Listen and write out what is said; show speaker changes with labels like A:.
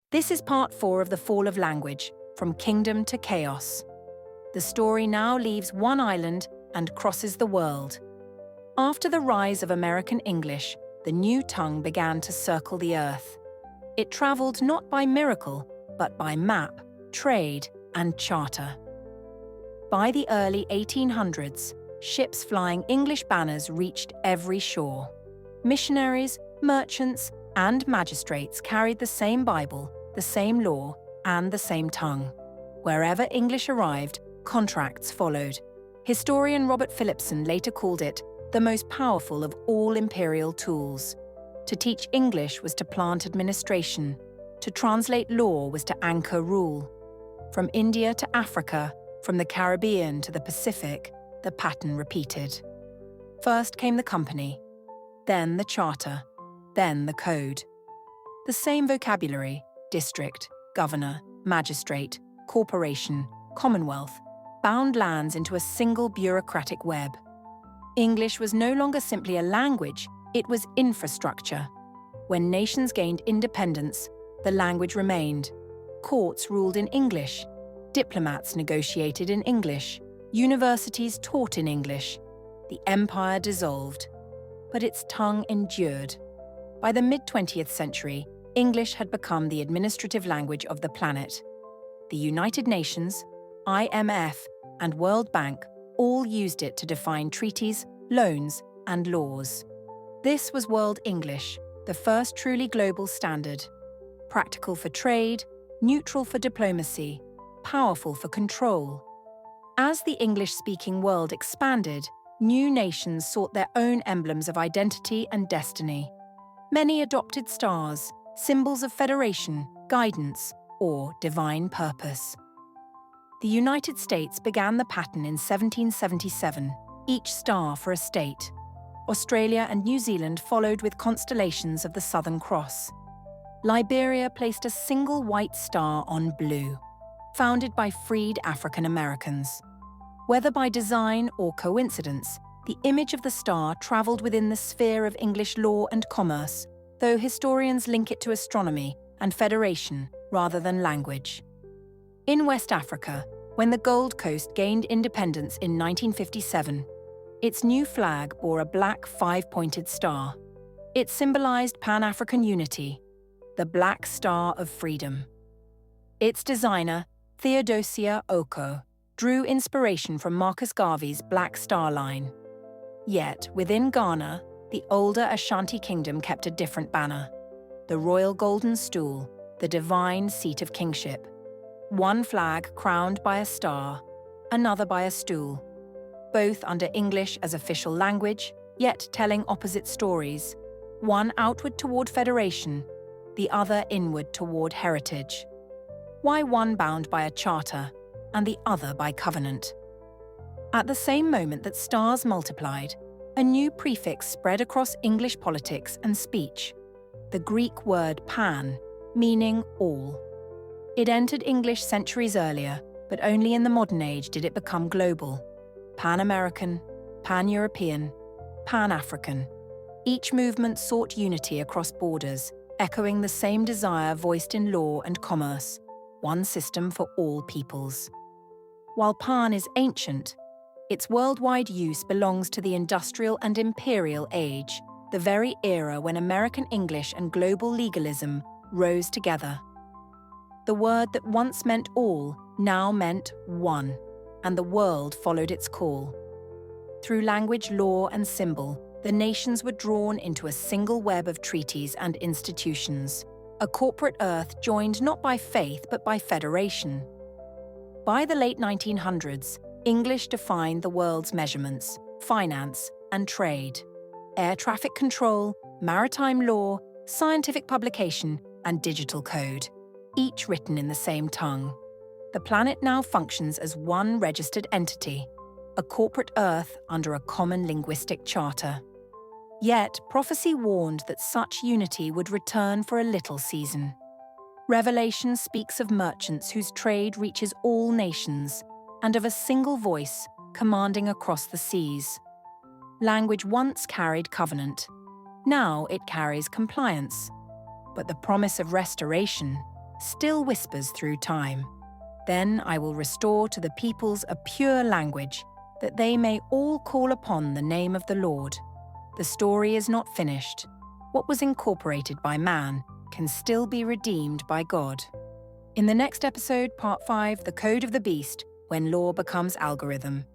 A: This is part 4 of the fall of language, from kingdom to chaos. The story now leaves one island and crosses the world. After the rise of American English, the new tongue began to circle the earth. It traveled not by miracle, but by map, trade, and charter. By the early 1800s, ships flying English banners reached every shore. Missionaries, merchants, and magistrates carried the same Bible, the same law, and the same tongue. Wherever English arrived, contracts followed. Historian Robert Phillipson later called it the most powerful of all imperial tools. To teach English was to plant administration. To translate law was to anchor rule. From India to Africa, from the Caribbean to the Pacific, the pattern repeated. First came the company, then the charter, then the code. The same vocabulary, district, governor, magistrate, corporation, commonwealth, bound lands into a single bureaucratic web. English was no longer simply a language, it was infrastructure. When nations gained independence, the language remained. Courts ruled in English. Diplomats negotiated in English. Universities taught in English. The empire dissolved. But its tongue endured. By the mid-20th century, English had become the administrative language of the planet. The United Nations, IMF, and World Bank all used it to define treaties, loans, and laws. This was World English, the first truly global standard. Practical for trade, neutral for diplomacy, powerful for control. As the English-speaking world expanded, new nations sought their own emblems of identity and destiny. Many adopted stars, symbols of federation, guidance, or divine purpose. The United States began the pattern in 1777, each star for a state. Australia and New Zealand followed with constellations of the Southern Cross. Liberia placed a single white star on blue, founded by freed African Americans. Whether by design or coincidence, the image of the star travelled within the sphere of English law and commerce, though historians link it to astronomy and federation rather than language. In West Africa, when the Gold Coast gained independence in 1957, its new flag bore a black five-pointed star. It symbolised Pan-African unity, the Black Star of Freedom. Its designer, Theodosia Oko, drew inspiration from Marcus Garvey's Black Star Line. Yet, within Ghana, the older Ashanti kingdom kept a different banner, the royal golden stool, the divine seat of kingship. One flag crowned by a star, another by a stool, both under English as official language, yet telling opposite stories, one outward toward federation, the other inward toward heritage. Why one bound by a charter and the other by covenant? At the same moment that stars multiplied, a new prefix spread across English politics and speech, the Greek word pan, meaning all. It entered English centuries earlier, but only in the modern age did it become global. Pan-American, Pan-European, Pan-African. Each movement sought unity across borders, echoing the same desire voiced in law and commerce, one system for all peoples. While Pan is ancient, its worldwide use belongs to the industrial and imperial age, the very era when American English and global legalism rose together. The word that once meant all now meant one, and the world followed its call. Through language, law, and symbol, the nations were drawn into a single web of treaties and institutions, a corporate earth joined not by faith but by federation. By the late 1900s, English defined the world's measurements, finance, and trade, air traffic control, maritime law, scientific publication, and digital code, each written in the same tongue. The planet now functions as one registered entity, a corporate Earth under a common linguistic charter. Yet, prophecy warned that such unity would return for a little season. Revelation speaks of merchants whose trade reaches all nations, and of a single voice commanding across the seas. Language once carried covenant. Now it carries compliance. But the promise of restoration, still whispers through time. Then I will restore to the peoples a pure language, that they may all call upon the name of the Lord. The story is not finished. What was incorporated by man can still be redeemed by God. In the next episode, Part 5, The Code of the Beast, when law becomes algorithm.